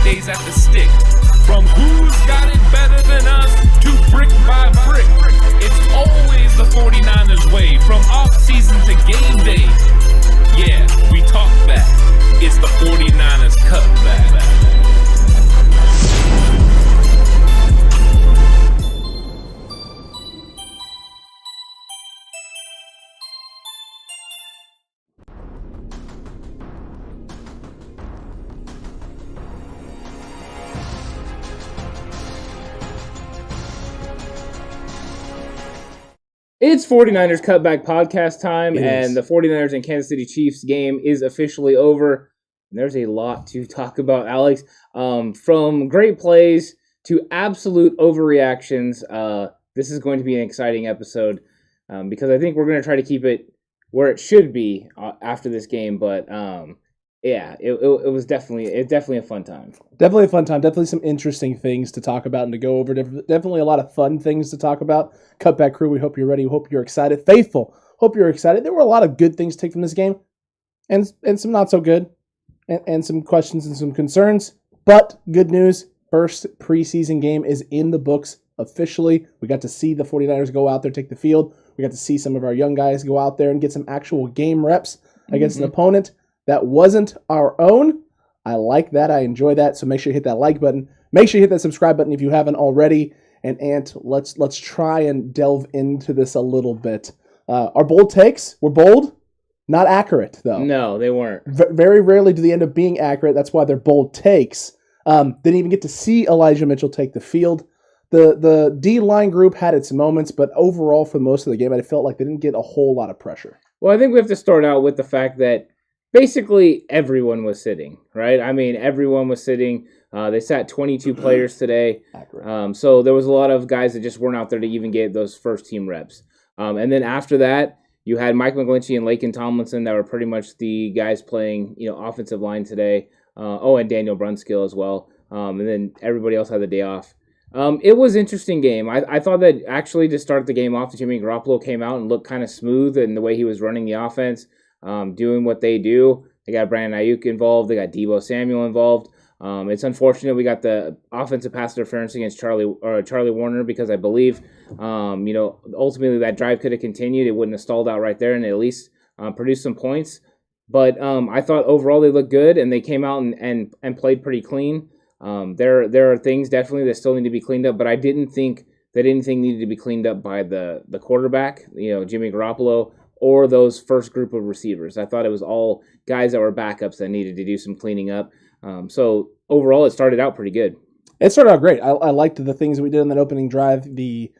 days at the stick. From who's got it better than us to brick by brick. It's always the 49ers way, from off-season to game day. Yeah, we talk back. It's the 49ers Cutback. It's 49ers Cutback Podcast time, and the 49ers and Kansas City Chiefs game is officially over. And there's a lot to talk about, Alex. From great plays to absolute overreactions, this is going to be an exciting episode because I think we're going to try to keep it where it should be after this game. But yeah, it was definitely a fun time. Definitely a fun time. Definitely some interesting things to talk about and to go over. Definitely a lot of fun things to talk about. Cutback crew, we hope you're ready. We hope you're excited. Faithful, hope you're excited. There were a lot of good things to take from this game and some not so good and some questions and some concerns. But good news, first preseason game is in the books officially. We got to see the 49ers go out there, take the field. We got to see some of our young guys go out there and get some actual game reps against an opponent that wasn't our own. I like that. I enjoy that. So make sure you hit that like button. Make sure you hit that subscribe button if you haven't already. And Ant, let's try and delve into this a little bit. Our bold takes were bold, not accurate though. No, they weren't. Very rarely do they end up being accurate. That's why they're bold takes. Didn't even get to see Elijah Mitchell take the field. The D-line group had its moments, but overall for most of the game, I felt like they didn't get a whole lot of pressure. Well, I think we have to start out with the fact that basically everyone was sitting, right? I mean, everyone was sitting. They sat 22 players today. So there was a lot of guys that just weren't out there to even get those first team reps. And then after that, you had Mike McGlinchey and Laken Tomlinson that were pretty much the guys playing, offensive line today. And Daniel Brunskill as well. And then everybody else had the day off. It was an interesting game. I thought that actually to start the game off, Jimmy Garoppolo came out and looked kind of smooth in the way he was running the offense. Doing what they do. They got Brandon Ayuk involved. They got Deebo Samuel involved. It's unfortunate we got the offensive pass interference against Charlie Warner because I believe, ultimately that drive could have continued. It wouldn't have stalled out right there and at least produced some points. But I thought overall they looked good and they came out and played pretty clean. There are things definitely that still need to be cleaned up, but I didn't think that anything needed to be cleaned up by the quarterback, Jimmy Garoppolo, or those first group of receivers. I thought it was all guys that were backups that needed to do some cleaning up. So overall, it started out pretty good. It started out great. I liked the things that we did in that opening drive. The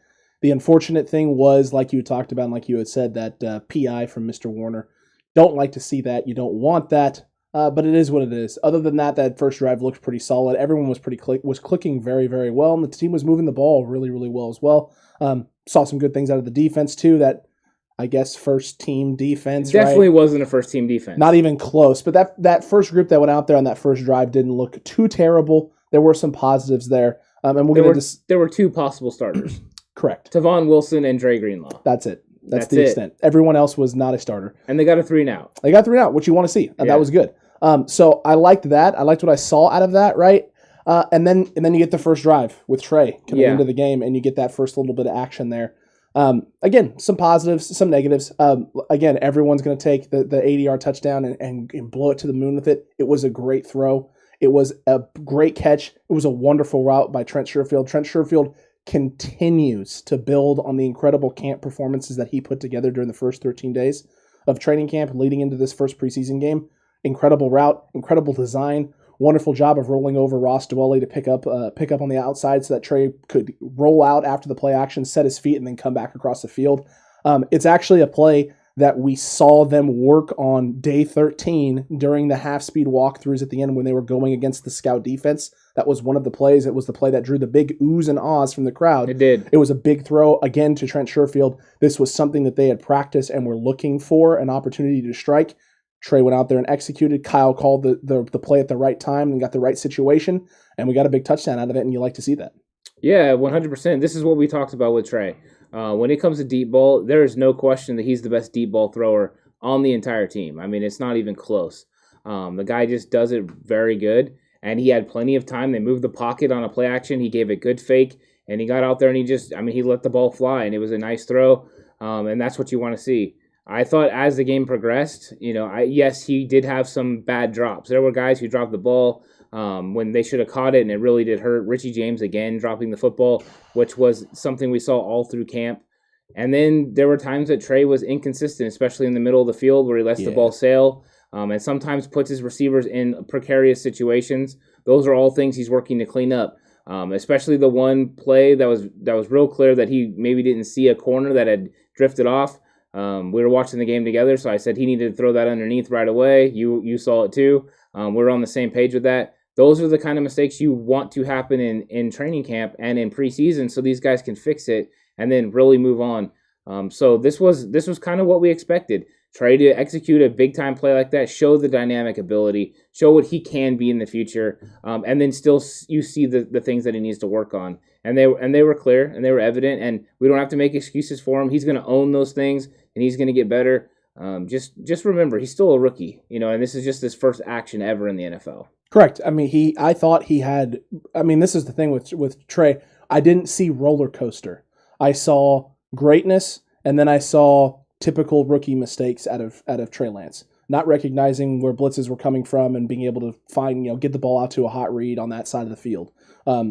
unfortunate thing was, like you talked about and like you had said, that PI from Mr. Warner. Don't like to see that. You don't want that. But it is what it is. Other than that first drive looked pretty solid. Everyone was was clicking very, very well, and the team was moving the ball really, really well as well. Saw some good things out of the defense too. That, I guess, first team defense. Definitely wasn't a first team defense. Not even close. But that first group that went out there on that first drive didn't look too terrible. There were some positives there. And there were two possible starters. Correct. Tavon Wilson and Dre Greenlaw. That's it. That's the extent. Everyone else was not a starter. And they got a 3 and out. They got 3 and out, which you want to see. Yeah. That was good. So I liked that. I liked what I saw out of that, right? And then you get the first drive with Trey coming into the game, and you get that first little bit of action there. Again, some positives, some negatives. Again, everyone's going to take the 80-yard touchdown and blow it to the moon with it. It was a great throw. It was a great catch. It was a wonderful route by Trent Sherfield. Trent Sherfield continues to build on the incredible camp performances that he put together during the first 13 days of training camp leading into this first preseason game. Incredible route, incredible design, wonderful job of rolling over Ross Dwelley to pick up on the outside so that Trey could roll out after the play action, set his feet, and then come back across the field. It's actually a play that we saw them work on day 13 during the half-speed walkthroughs at the end when they were going against the scout defense. That was one of the plays. It was the play that drew the big oohs and ahs from the crowd. It did. It was a big throw, again, to Trent Sherfield. This was something that they had practiced and were looking for, an opportunity to strike. Trey went out there and executed. Kyle called the play at the right time and got the right situation, and we got a big touchdown out of it, and you like to see that. Yeah, 100%. This is what we talked about with Trey. When it comes to deep ball, there is no question that he's the best deep ball thrower on the entire team. I mean, it's not even close. The guy just does it very good. and he had plenty of time. They moved the pocket on a play action. He gave a good fake, and he got out there and he let the ball fly, and it was a nice throw, and that's what you want to see. I thought as the game progressed, yes, he did have some bad drops. There were guys who dropped the ball when they should have caught it, and it really did hurt. Richie James, again, dropping the football, which was something we saw all through camp. And then there were times that Trey was inconsistent, especially in the middle of the field where he lets the ball sail and sometimes puts his receivers in precarious situations. Those are all things he's working to clean up, especially the one play that was real clear that he maybe didn't see a corner that had drifted off. We were watching the game together, so I said he needed to throw that underneath right away. You saw it too. We were on the same page with that. Those are the kind of mistakes you want to happen in training camp and in preseason so these guys can fix it and then really move on. So this was kind of what we expected. Try to execute a big-time play like that, show the dynamic ability, show what he can be in the future, and then still you see the things that he needs to work on. And they were clear, and they were evident, and we don't have to make excuses for him. He's going to own those things, and he's going to get better. Just remember, he's still a rookie, and this is just his first action ever in the NFL. Correct. I mean, I thought he had. I mean, this is the thing with Trey. I didn't see roller coaster. I saw greatness, and then I saw typical rookie mistakes out of Trey Lance, not recognizing where blitzes were coming from and being able to find, get the ball out to a hot read on that side of the field.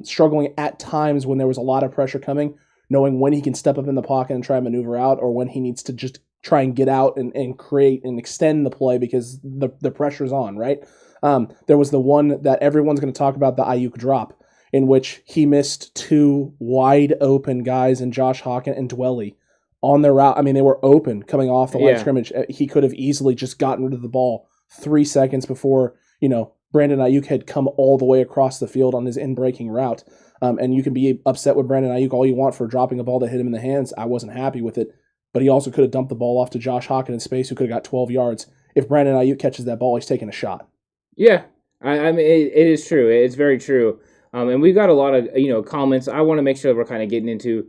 Struggling at times when there was a lot of pressure coming, knowing when he can step up in the pocket and try and maneuver out, or when he needs to just try and get out and create and extend the play because the pressure's on, right? There was the one that everyone's going to talk about, the Ayuk drop, in which he missed two wide open guys in Josh Hawkins and Dwelly on their route. I mean, they were open coming off the line of scrimmage. He could have easily just gotten rid of the ball 3 seconds before, Brandon Ayuk had come all the way across the field on his in-breaking route. And you can be upset with Brandon Ayuk all you want for dropping a ball that hit him in the hands. I wasn't happy with it. But he also could have dumped the ball off to Josh Hawkins in space, who could have got 12 yards. If Brandon Ayuk catches that ball, he's taking a shot. Yeah, I mean, it is true. It's very true. And we've got a lot of, comments. I want to make sure that we're kind of getting into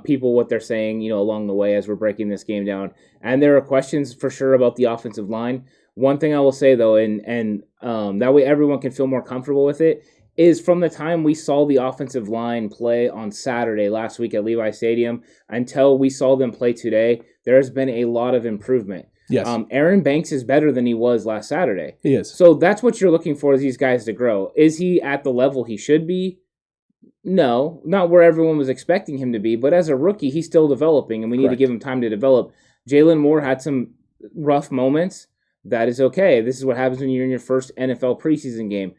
people, what they're saying, along the way as we're breaking this game down. And there are questions for sure about the offensive line. One thing I will say, though, and that way everyone can feel more comfortable with it, is from the time we saw the offensive line play on Saturday last week at Levi Stadium until we saw them play today, there has been a lot of improvement. Yes. Aaron Banks is better than he was last Saturday. He is. So that's what you're looking for, is these guys to grow. Is he at the level he should be? No, not where everyone was expecting him to be. But as a rookie, he's still developing, and we need to give him time to develop. Jalen Moore had some rough moments. That is okay. This is what happens when you're in your first NFL preseason game.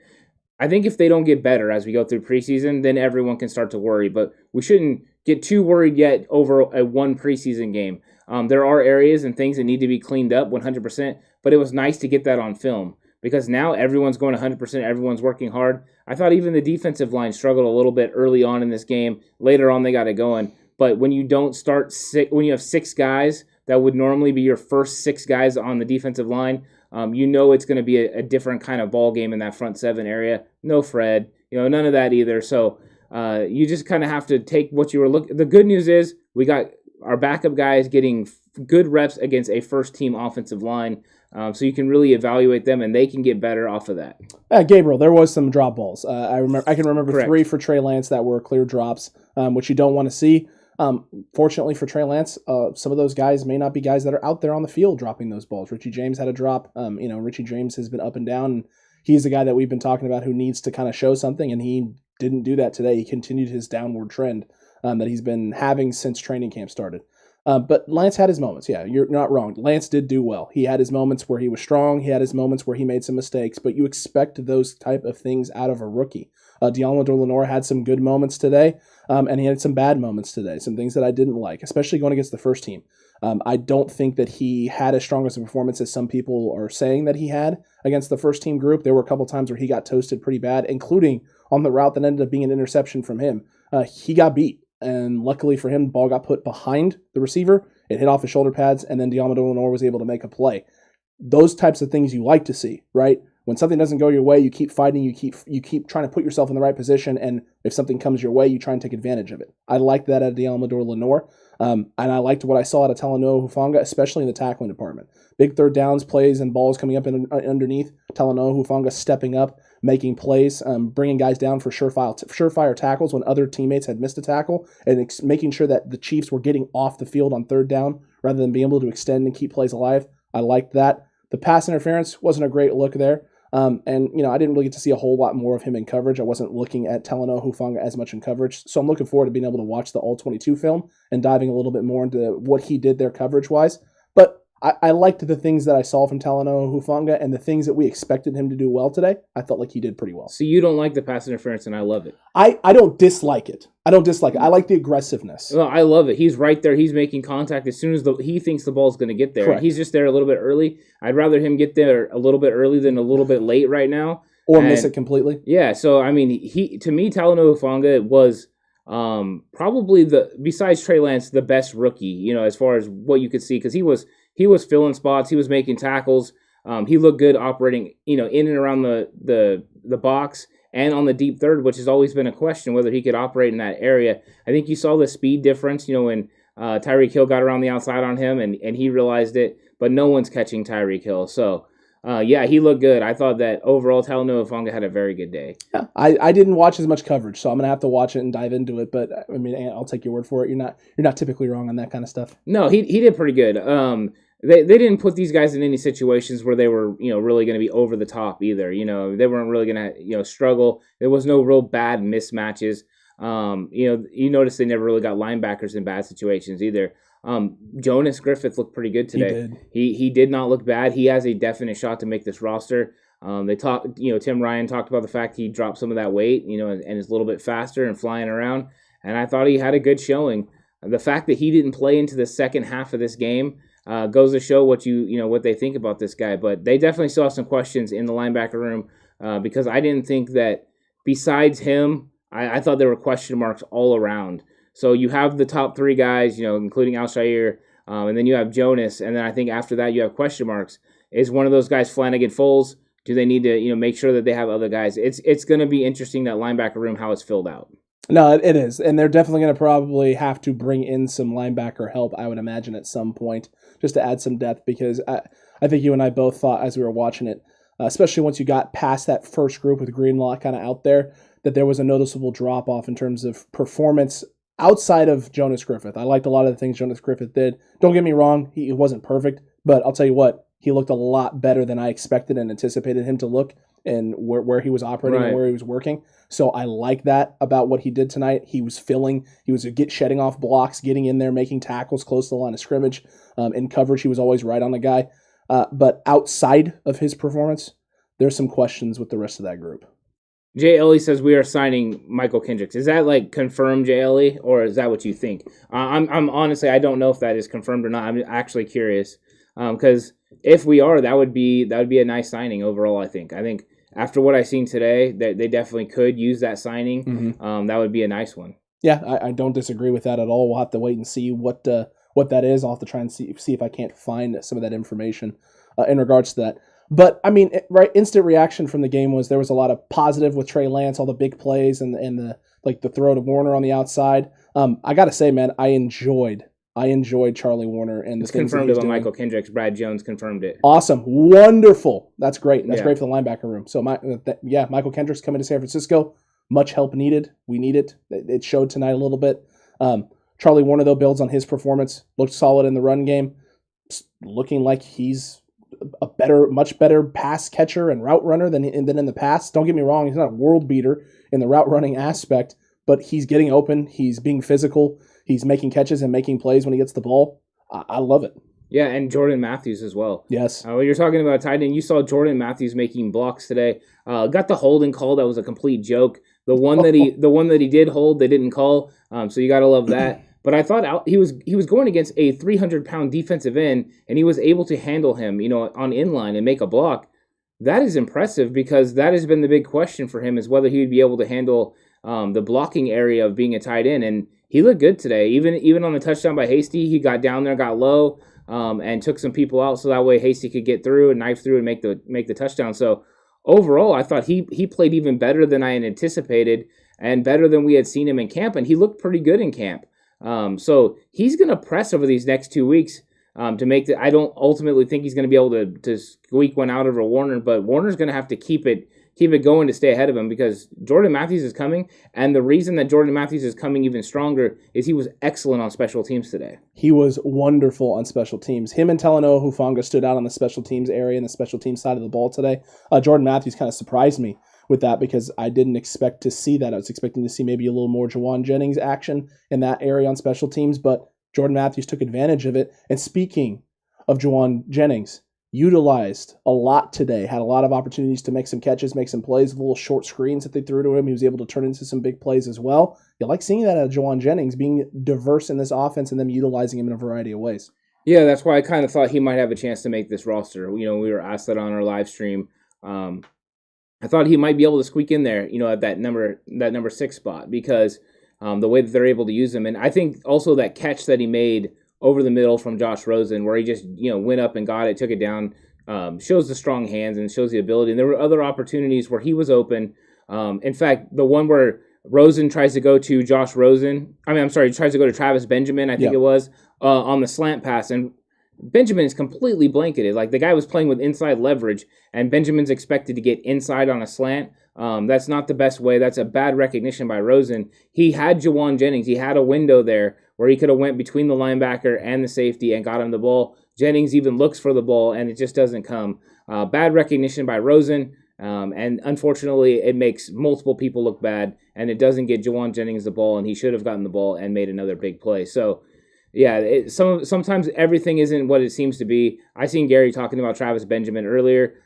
I think if they don't get better as we go through preseason, then everyone can start to worry. But we shouldn't get too worried yet over a one preseason game. There are areas and things that need to be cleaned up 100%, but it was nice to get that on film because now everyone's going 100%, everyone's working hard. I thought even the defensive line struggled a little bit early on in this game. Later on, they got it going. But when you don't start when you have 6 guys that would normally be your first 6 guys on the defensive line, it's going to be a different kind of ball game in that front 7 area. No Fred, none of that either. So you just kind of have to take what you were looking. The good news is we got our backup guys getting good reps against a first-team offensive line, so you can really evaluate them, and they can get better off of that. Gabriel, there was some drop balls. I can remember Correct. 3 for Trey Lance that were clear drops, which you don't want to see. Fortunately for Trey Lance, some of those guys may not be guys that are out there on the field dropping those balls. Richie James had a drop. Richie James has been up and down, and he's the guy that we've been talking about who needs to kind of show something, and he didn't do that today. He continued his downward trend that he's been having since training camp started. But Lance had his moments. Yeah, you're not wrong. Lance did do well. He had his moments where he was strong. He had his moments where he made some mistakes, but you expect those type of things out of a rookie. Deommodore Lenoir had some good moments today, and he had some bad moments today, some things that I didn't like, especially going against the first team. I don't think that he had as strong as a performance as some people are saying that he had against the first team group. There were a couple times where he got toasted pretty bad, including on the route that ended up being an interception from him. He got beat. And luckily for him, the ball got put behind the receiver. It hit off his shoulder pads, and then Deommodore Lenoir was able to make a play. Those types of things you like to see, right? When something doesn't go your way, you keep fighting, you keep trying to put yourself in the right position, and if something comes your way, you try and take advantage of it. I liked that out of Deommodore Lenoir, and I liked what I saw out of Talanoa Hufanga, especially in the tackling department. Big third downs, plays, and balls coming up underneath. Talanoa Hufanga stepping up, making plays, bringing guys down for surefire tackles when other teammates had missed a tackle, and making sure that the Chiefs were getting off the field on third down rather than being able to extend and keep plays alive. I liked that. The pass interference wasn't a great look there. And, I didn't really get to see a whole lot more of him in coverage. I wasn't looking at Talanoa Hufanga as much in coverage. So I'm looking forward to being able to watch the All-22 film and diving a little bit more into what he did there coverage-wise. But I liked the things that I saw from Talanoa Hufanga and the things that we expected him to do well today. I felt like he did pretty well. So you don't like the pass interference, and I love it. I don't dislike it. I like the aggressiveness. Well, I love it. He's right there. He's making contact as soon as he thinks the ball's going to get there. Correct. He's just there a little bit early. I'd rather him get there a little bit early than a little bit late right now. Or miss it completely. Yeah, so, to me, Talanoa Hufanga was probably, besides Trey Lance, the best rookie, as far as what you could see, because he was filling spots, he was making tackles, he looked good operating, in and around the box and on the deep third, which has always been a question whether he could operate in that area. I think you saw the speed difference, when Tyreek Hill got around the outside on him and he realized it, but no one's catching Tyreek Hill, so. He looked good. I thought that overall Talanoa Hufanga had a very good day. Yeah, I didn't watch as much coverage, so I'm gonna have to watch it and dive into it. But I'll take your word for it. You're not typically wrong on that kind of stuff. No, he did pretty good. They didn't put these guys in any situations where they were really going to be over the top either. They weren't really going to struggle. There was no real bad mismatches. You notice they never really got linebackers in bad situations either. Jonas Griffith looked pretty good today. He did not look bad. He has a definite shot to make this roster. Tim Ryan talked about the fact he dropped some of that weight, and is a little bit faster and flying around. And I thought he had a good showing. The fact that he didn't play into the second half of this game goes to show what what they think about this guy. But they definitely still have some questions in the linebacker room because I didn't think that besides him, I thought there were question marks all around. So you have the top three guys, including Al-Shaair, and then you have Jonas, and then I think after that you have question marks. Is one of those guys Flanagan Foles? Do they need to, make sure that they have other guys? It's going to be interesting, that linebacker room, how it's filled out. No, it is, and they're definitely going to probably have to bring in some linebacker help, I would imagine, at some point, just to add some depth, because I think you and I both thought as we were watching it, especially once you got past that first group with Greenlaw kind of out there, that there was a noticeable drop-off in terms of performance outside of Jonas Griffith. I liked a lot of the things Jonas Griffith did. Don't get me wrong, he wasn't perfect, but I'll tell you what, he looked a lot better than I expected and anticipated him to look, and where he was operating and where he was working. So I like that about what he did tonight. He was shedding off blocks, getting in there, making tackles close to the line of scrimmage. In coverage, he was always right on the guy. But outside of his performance, there's some questions with the rest of that group. Jay Ellie says we are signing Michael Kendricks. Is that confirmed, Jay Ellie, or is that what you think? I'm honestly, I don't know if that is confirmed or not. I'm actually curious because if we are, that would be a nice signing overall. I think after what I've seen today, they definitely could use that signing. Mm-hmm. That would be a nice one. Yeah, I don't disagree with that at all. We'll have to wait and see what that is. I'll have to try and see if I can't find some of that information in regards to that. But, instant reaction from the game was there was a lot of positive with Trey Lance, all the big plays and the throw to Warner on the outside. I got to say, man, I enjoyed Charlie Warner and the things that he was doing. Michael Kendricks. Brad Jones confirmed it. Awesome. Wonderful. That's great. That's great for the linebacker room. So, Michael Kendricks coming to San Francisco. Much help needed. We need it. It showed tonight a little bit. Charlie Warner, though, builds on his performance. Looked solid in the run game. Looking like he's much better pass catcher and route runner than in the past. Don't get me wrong, he's not a world beater in the route running aspect, but he's getting open, he's being physical, he's making catches and making plays when he gets the ball. I love it. Yeah, and Jordan Matthews as well. Yes. When you're talking about tight end, you saw Jordan Matthews making blocks today. Got the holding call that was a complete joke. The one that he did hold, they didn't call. So you got to love that. But I thought he was going against a 300-pound defensive end, and he was able to handle him, on inline and make a block. That is impressive because that has been the big question for him, is whether he would be able to handle the blocking area of being a tight end. And he looked good today. Even on the touchdown by Hasty, he got down there, got low, and took some people out so that way Hasty could get through and knife through and make the touchdown. So overall, I thought he played even better than I had anticipated and better than we had seen him in camp, and he looked pretty good in camp. So he's going to press over these next 2 weeks to make I don't ultimately think he's going to be able to squeak one out over Warner, but Warner's going to have to keep it keep it going to stay ahead of him, because Jordan Matthews is coming, and the reason that Jordan Matthews is coming even stronger is he was excellent on special teams today. He was wonderful on special teams. Him and Talanoa Hufanga stood out on the special teams area and the special teams side of the ball today. Jordan Matthews kind of surprised me with that because I didn't expect to see that. I was expecting to see maybe a little more Juwan Jennings action in that area on special teams, but Jordan Matthews took advantage of it. And speaking of Juwan Jennings, utilized a lot today, had a lot of opportunities to make some catches, make some plays, little short screens that they threw to him. He was able to turn into some big plays as well. You like seeing that out of Juwan Jennings, being diverse in this offense and them utilizing him in a variety of ways. Yeah, that's why I kind of thought he might have a chance to make this roster. We were asked that on our live stream. I thought he might be able to squeak in there, at that number 6 spot, because the way that they're able to use him. And I think also that catch that he made over the middle from Josh Rosen, where he just, went up and got it, took it down, shows the strong hands and shows the ability. And there were other opportunities where he was open. In fact, the one where Rosen tries to go to tries to go to Travis Benjamin, I think it was, on the slant pass. And Benjamin is completely blanketed. Like, the guy was playing with inside leverage, and Benjamin's expected to get inside on a slant. That's not the best way. That's a bad recognition by Rosen. He had Juwan Jennings. He had a window there where he could have went between the linebacker and the safety and got him the ball. Jennings even looks for the ball, and it just doesn't come. Bad recognition by Rosen, and unfortunately, it makes multiple people look bad, and it doesn't get Juwan Jennings the ball, and he should have gotten the ball and made another big play. So, yeah, sometimes everything isn't what it seems to be. I seen Gary talking about Travis Benjamin earlier.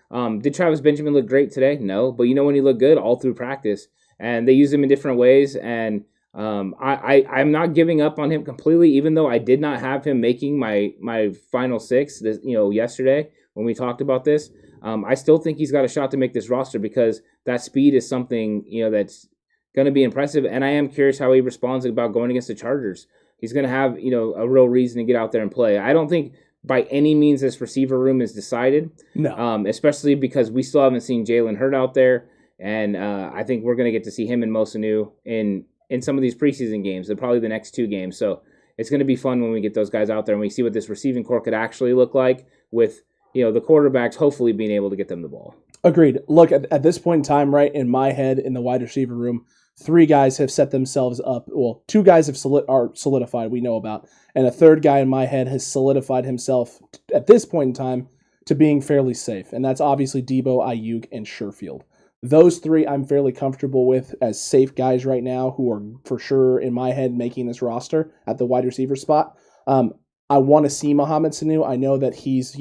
Did Travis Benjamin look great today? No, but when he looked good all through practice, and they used him in different ways. And I'm not giving up on him completely, even though I did not have him making my final 6. Yesterday when we talked about this, I still think he's got a shot to make this roster, because that speed is something that's going to be impressive. And I am curious how he responds about going against the Chargers. He's going to have, a real reason to get out there and play. I don't think by any means this receiver room is decided. No. Especially because we still haven't seen Jalen Hurd out there. And I think we're going to get to see him and Mosanu in some of these preseason games. They're probably the next 2 games. So it's going to be fun when we get those guys out there and we see what this receiving core could actually look like with, the quarterbacks hopefully being able to get them the ball. Agreed. Look, at this point in time, right, in my head, in the wide receiver room, 3 guys have set themselves up. Well, 2 guys are solidified, we know about. And a 3rd guy in my head has solidified himself at this point in time to being fairly safe. And that's obviously Debo, Ayuk, and Sherfield. Those 3 I'm fairly comfortable with as safe guys right now, who are for sure in my head making this roster at the wide receiver spot. I want to see Mohamed Sanu. I know that he's,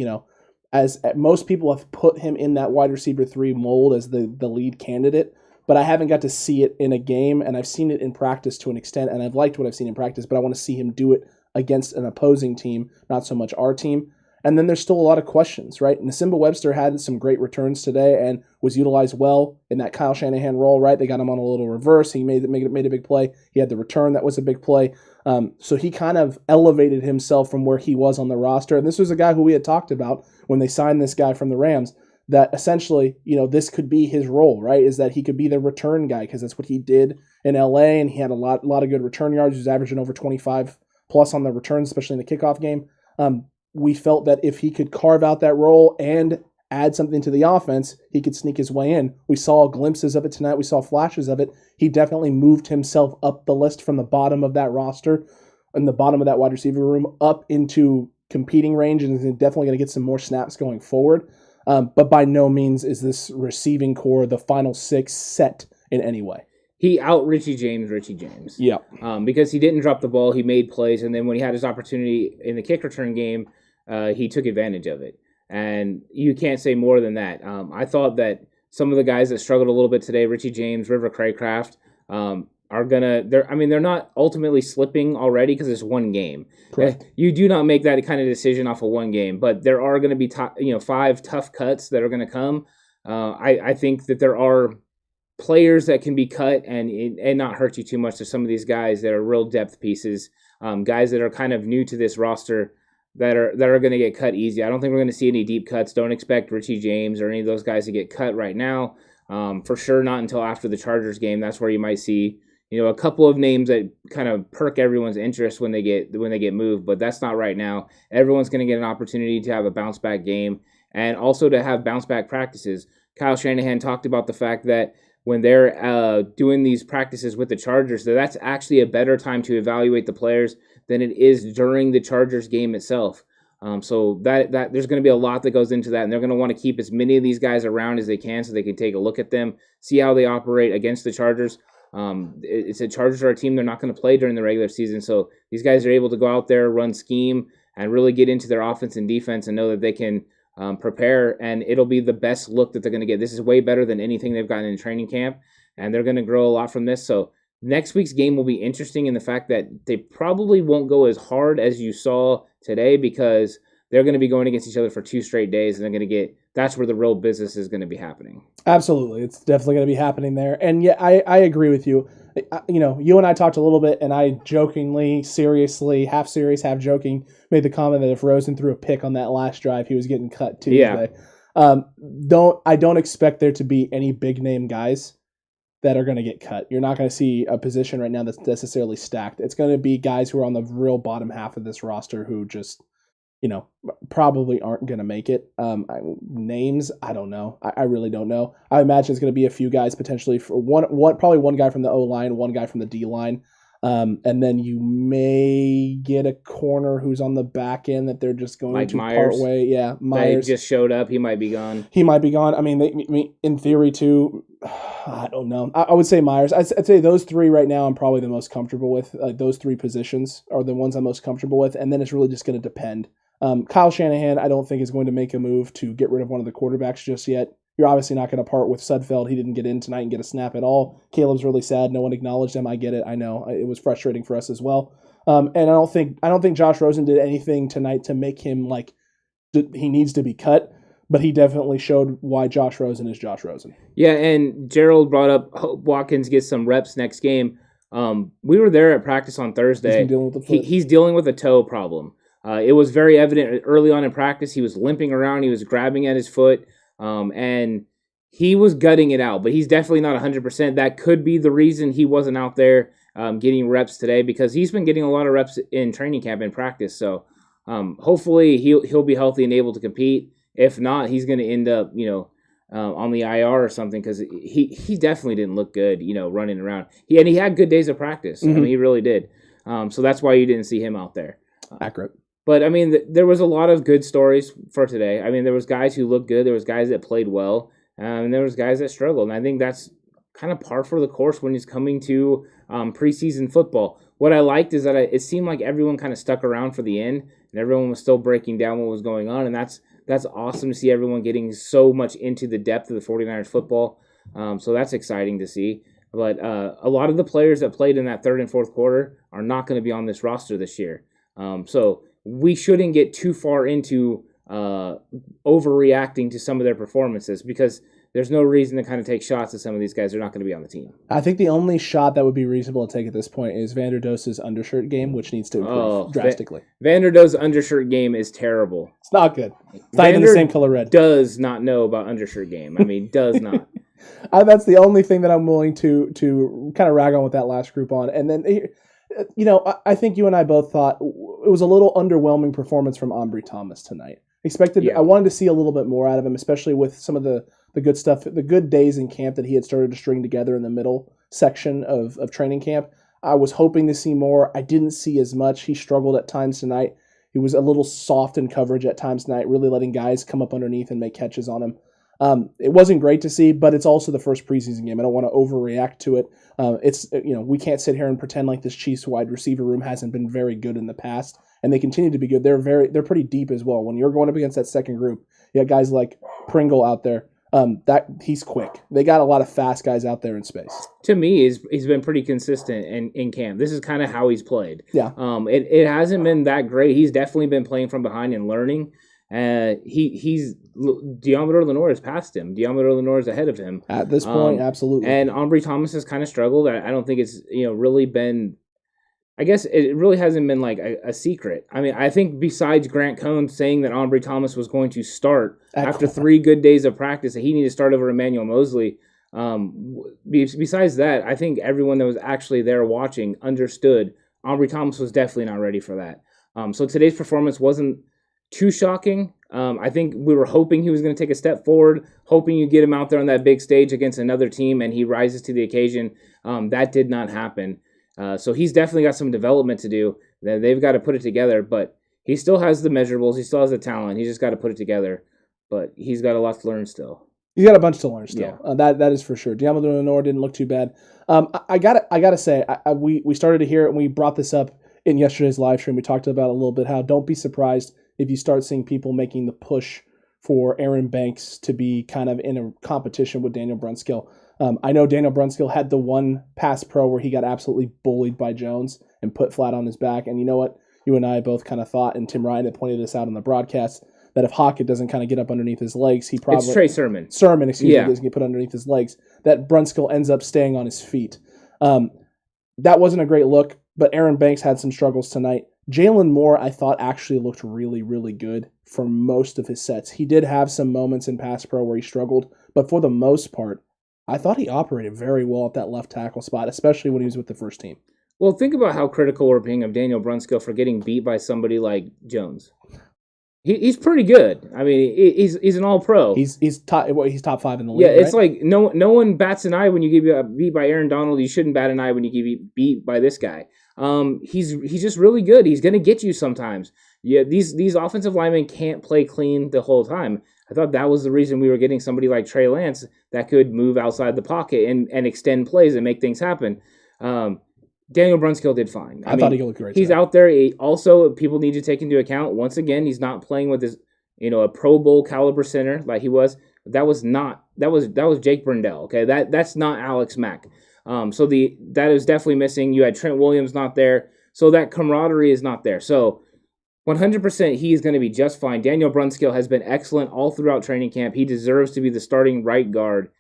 as most people have put him in that wide receiver 3 mold as the lead candidate. But I haven't got to see it in a game, and I've seen it in practice to an extent, and I've liked what I've seen in practice, but I want to see him do it against an opposing team, not so much our team. And then there's still a lot of questions, right? Nasimba Webster had some great returns today and was utilized well in that Kyle Shanahan role, right? They got him on a little reverse. He made a big play. He had the return that was a big play. So he kind of elevated himself from where he was on the roster. And this was a guy who we had talked about when they signed this guy from the Rams, that essentially, this could be his role, right? Is that he could be the return guy, because that's what he did in LA, and he had a lot of good return yards. He was averaging over 25 plus on the returns, especially in the kickoff game. We felt that if he could carve out that role and add something to the offense, he could sneak his way in. We saw glimpses of it tonight. We saw flashes of it. He definitely moved himself up the list from the bottom of that roster and the bottom of that wide receiver room up into competing range, and is definitely going to get some more snaps going forward. But by no means is this receiving core, the final 6, set in any way. He out Richie James. Yeah. Because he didn't drop the ball, he made plays, and then when he had his opportunity in the kick return game, he took advantage of it. And you can't say more than that. I thought that some of the guys that struggled a little bit today, Richie James, River Craycraft, they're not ultimately slipping already because it's one game. Correct. You do not make that kind of decision off of one game, but there are going to be 5 tough cuts that are going to come. I think that there are players that can be cut and not hurt you too much. There's some of these guys that are real depth pieces, guys that are kind of new to this roster that are going to get cut easy. I don't think we're going to see any deep cuts. Don't expect Richie James or any of those guys to get cut right now. For sure not until after the Chargers game. That's where you might see a couple of names that kind of perk everyone's interest when they get moved, but that's not right now. Everyone's going to get an opportunity to have a bounce back game and also to have bounce back practices. Kyle Shanahan talked about the fact that when they're doing these practices with the Chargers, that's actually a better time to evaluate the players than it is during the Chargers game itself. So that there's going to be a lot that goes into that, and they're going to want to keep as many of these guys around as they can so they can take a look at them, see how they operate against the Chargers. It's the Chargers are a team they're not going to play during the regular season, so these guys are able to go out there, run scheme, and really get into their offense and defense and know that they can prepare, and it'll be the best look that they're going to get. This is way better than anything they've gotten in training camp, and they're going to grow a lot from this. So next week's game will be interesting in the fact that they probably won't go as hard as you saw today because they're going to be going against each other for 2 straight days, and they're going to that's where the real business is going to be happening. Absolutely. It's definitely going to be happening there. And yeah, I agree with you. You and I talked a little bit, and I jokingly, seriously, half serious, half joking, made the comment that if Rosen threw a pick on that last drive, he was getting cut Tuesday. Yeah. I don't expect there to be any big name guys that are going to get cut. You're not going to see a position right now that's necessarily stacked. It's going to be guys who are on the real bottom half of this roster who just, probably aren't going to make it. Names, I don't know. I really don't know. I imagine it's going to be a few guys potentially. Probably one guy from the O-line, one guy from the D-line. And then you may get a corner who's on the back end that they're just going to part way. Yeah, Myers they just showed up. He might be gone. I mean, in theory too. I don't know. I would say Myers. I'd say those 3 right now I'm probably the most comfortable with. Those 3 positions are the ones I'm most comfortable with, and then it's really just going to depend. Kyle Shanahan, I don't think is going to make a move to get rid of one of the quarterbacks just yet. You're obviously not going to part with Sudfeld. He didn't get in tonight and get a snap at all. Caleb's really sad. No one acknowledged him. I get it. I know it was frustrating for us as well. And I don't think Josh Rosen did anything tonight to make him like he needs to be cut. But he definitely showed why Josh Rosen is Josh Rosen. Yeah, and Gerald brought up Hope Watkins gets some reps next game. We were there at practice on Thursday. He's dealing with a toe problem. It was very evident early on in practice. He was limping around. He was grabbing at his foot. And he was gutting it out, but he's definitely not 100%. That could be the reason he wasn't out there getting reps today because he's been getting a lot of reps in training camp and practice. So hopefully he'll be healthy and able to compete. If not, he's going to end up, on the IR or something because he definitely didn't look good, running around. He had good days of practice. Mm-hmm. I mean, he really did. So that's why you didn't see him out there. Accurate. But, I mean, there was a lot of good stories for today. I mean, there was guys who looked good. There was guys that played well. And there was guys that struggled. And I think that's kind of par for the course when he's coming to preseason football. What I liked is that it seemed like everyone kind of stuck around for the end. And everyone was still breaking down what was going on. And that's awesome to see everyone getting so much into the depth of the 49ers football. So that's exciting to see. But a lot of the players that played in that third and fourth quarter are not going to be on this roster this year. So we shouldn't get too far into overreacting to some of their performances because there's no reason to kind of take shots at some of these guys. They're not going to be on the team. I think the only shot that would be reasonable to take at this point is Vanderdose's undershirt game, which needs to improve drastically. Vanderdose's undershirt game is terrible. It's not good. It's not even the same color red. Does not know about undershirt game. I mean, does not. That's the only thing that I'm willing to kind of rag on with that last group on. And then, I think you and I both thought it was a little underwhelming performance from Ambry Thomas tonight. I wanted to see a little bit more out of him, especially with some of the good stuff, the good days in camp that he had started to string together in the middle section of training camp. I was hoping to see more. I didn't see as much. He struggled at times tonight. He was a little soft in coverage at times tonight, really letting guys come up underneath and make catches on him. It wasn't great to see, but it's also the first preseason game. I don't want to overreact to it. We can't sit here and pretend like this Chiefs wide receiver room hasn't been very good in the past, and they continue to be good. They're pretty deep as well. When you're going up against that second group, you got guys like Pringle out there. That he's quick. They got a lot of fast guys out there in space. To me, he's been pretty consistent in camp. This is kind of how he's played. Yeah. It hasn't been that great. He's definitely been playing from behind and learning. He's Deommodore Lenoir has passed him. Deommodore Lenoir is ahead of him at this point. Absolutely. And Ambry Thomas has kind of struggled. I don't think it's really been. I guess it really hasn't been like a secret. I mean, I think besides Grant Cohn saying that Ambry Thomas was going to start after 3 good days of practice, that he needed to start over Emmanuel Mosley. Besides that, I think everyone that was actually there watching understood Ambry Thomas was definitely not ready for that. So today's performance wasn't too shocking. I think we were hoping he was going to take a step forward, hoping you get him out there on that big stage against another team and he rises to the occasion. That did not happen. So he's definitely got some development to do. They've got to put it together, but he still has the measurables. He still has the talent. He's just got to put it together. But he's got a lot to learn still. He's got a bunch to learn still. Yeah. That is for sure. Diamador Lenore didn't look too bad. I gotta say, we started to hear it and we brought this up in yesterday's live stream. We talked about a little bit how don't be surprised if you start seeing people making the push for Aaron Banks to be kind of in a competition with Daniel Brunskill. I know Daniel Brunskill had the one pass pro where he got absolutely bullied by Jones and put flat on his back. And you know what? You and I both kind of thought, and Tim Ryan had pointed this out on the broadcast, that if Hockett doesn't kind of get up underneath his legs, he probably... It's Trey Sermon. Doesn't get put underneath his legs, that Brunskill ends up staying on his feet. That wasn't a great look, but Aaron Banks had some struggles tonight. Jalen Moore, I thought, actually looked really, really good for most of his sets. He did have some moments in pass pro where he struggled, but for the most part, I thought he operated very well at that left tackle spot, especially when he was with the first team. Well, think about how critical we're being of Daniel Brunskill for getting beat by somebody like Jones. He's pretty good. I mean, he's an all-pro. He's top 5 in the league. Yeah, it's right? like no one bats an eye when you get beat by Aaron Donald. You shouldn't bat an eye when you get beat by this guy. He's just really good. He's going to get you sometimes. Yeah, these offensive linemen can't play clean the whole time. I thought that was the reason we were getting somebody like Trey Lance that could move outside the pocket and extend plays and make things happen. Daniel Brunskill did fine. I thought he looked great. He's out there. Also, people need to take into account, once again, he's not playing with his, a Pro Bowl caliber center like he was. That was Jake Brendel. Okay, that's not Alex Mack. So that is definitely missing. You had Trent Williams not there, so that camaraderie is not there. So 100% he's going to be just fine. Daniel Brunskill has been excellent all throughout training camp. He deserves to be the starting right guard.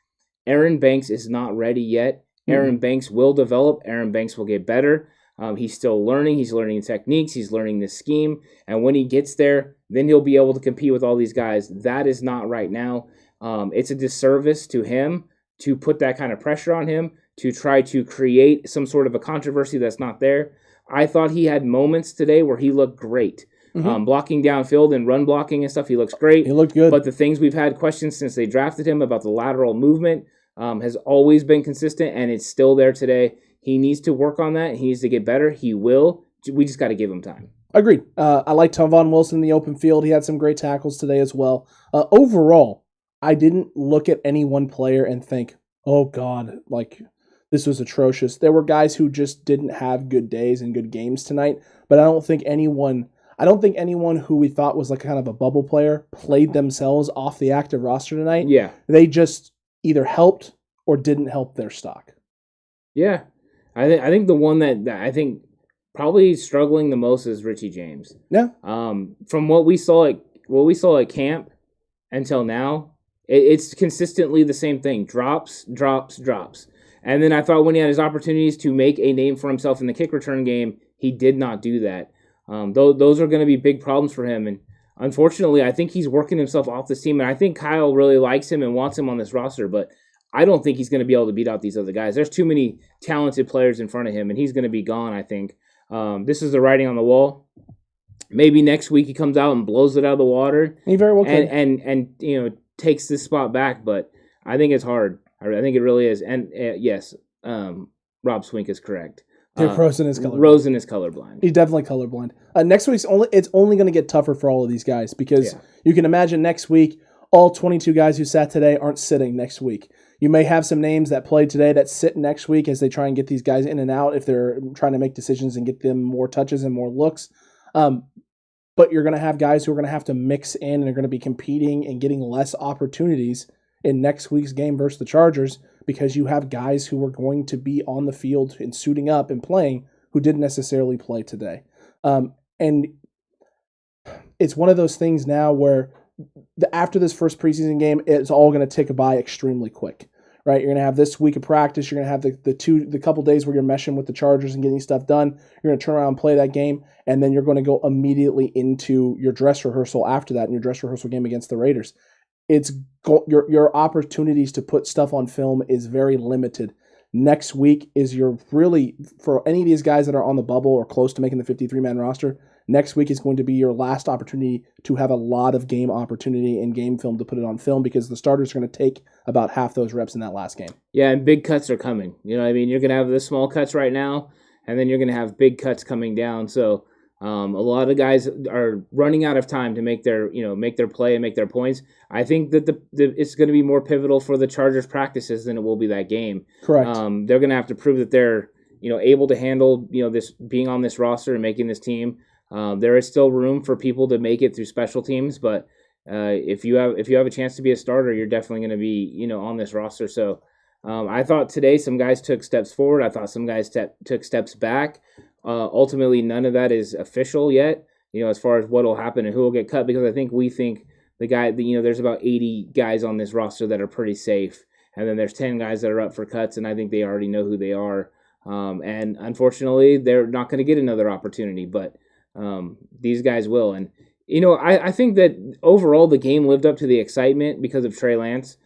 Aaron Banks is not ready yet. Aaron Banks will develop. Aaron Banks will get better. He's still learning. He's learning techniques. He's learning the scheme. And when he gets there, then he'll be able to compete with all these guys. That is not right now. It's a disservice to him to put that kind of pressure on him, to try to create some sort of a controversy that's not there. I thought he had moments today where he looked great. Blocking downfield and run blocking and stuff, he looks great. He looked good. But the things we've had questions since they drafted him about the lateral movement has always been consistent, and it's still there today. He needs to work on that. He needs to get better. He will. We just got to give him time. Agreed. I like Tavon Wilson in the open field. He had some great tackles today as well. Overall, I didn't look at any one player and think, oh, God, like this was atrocious. There were guys who just didn't have good days and good games tonight, but I don't think anyone who we thought was like kind of a bubble player played themselves off the active roster tonight. Yeah. They just either helped or didn't help their stock. Yeah. I think the one that I think probably struggling the most is Richie James. Yeah. From what we saw at camp until now, it's consistently the same thing. Drops. And then I thought when he had his opportunities to make a name for himself in the kick return game, he did not do that. Those are going to be big problems for him. And unfortunately, I think he's working himself off this team. And I think Kyle really likes him and wants him on this roster. But I don't think he's going to be able to beat out these other guys. There's too many talented players in front of him, and he's going to be gone, I think. This is the writing on the wall. Maybe next week he comes out and blows it out of the water. He very well could. And takes this spot back. But I think it's hard. I think it really is. And yes, Rob Swink is correct. Rosen is colorblind. Rosen is colorblind. He's definitely colorblind. Next week's it's only going to get tougher for all of these guys because you can imagine next week all 22 guys who sat today aren't sitting next week. You may have some names that played today that sit next week as they try and get these guys in and out if they're trying to make decisions and get them more touches and more looks. But you're going to have guys who are going to have to mix in and are going to be competing and getting less opportunities in next week's game versus the Chargers because you have guys who are going to be on the field and suiting up and playing who didn't necessarily play today. And it's one of those things now where after this first preseason game, it's all going to tick by extremely quick, right? You're going to have this week of practice. You're going to have the couple days where you're meshing with the Chargers and getting stuff done. You're going to turn around and play that game, and then you're going to go immediately into your dress rehearsal after that in your dress rehearsal game against the Raiders. Your opportunities to put stuff on film is very limited. Next week is for any of these guys that are on the bubble or close to making the 53-man roster, Next week is going to be your last opportunity to have a lot of game opportunity and game film to put it on film because the starters are going to take about half those reps in that last game. Yeah, and big cuts are coming. You know what I mean? You're going to have the small cuts right now, and then you're going to have big cuts coming down. So a lot of guys are running out of time to make their play and make their points. I think that it's going to be more pivotal for the Chargers practices than it will be that game. Correct. They're going to have to prove that they're able to handle this being on this roster and making this team. There is still room for people to make it through special teams, but if you have a chance to be a starter, you're definitely going to be on this roster. So I thought today some guys took steps forward. I thought some guys took steps back. Ultimately, none of that is official yet, as far as what will happen and who will get cut, because we think there's about 80 guys on this roster that are pretty safe, and then there's 10 guys that are up for cuts, and I think they already know who they are. And unfortunately, they're not going to get another opportunity, but these guys will. And, I think that overall the game lived up to the excitement because of Trey Lance.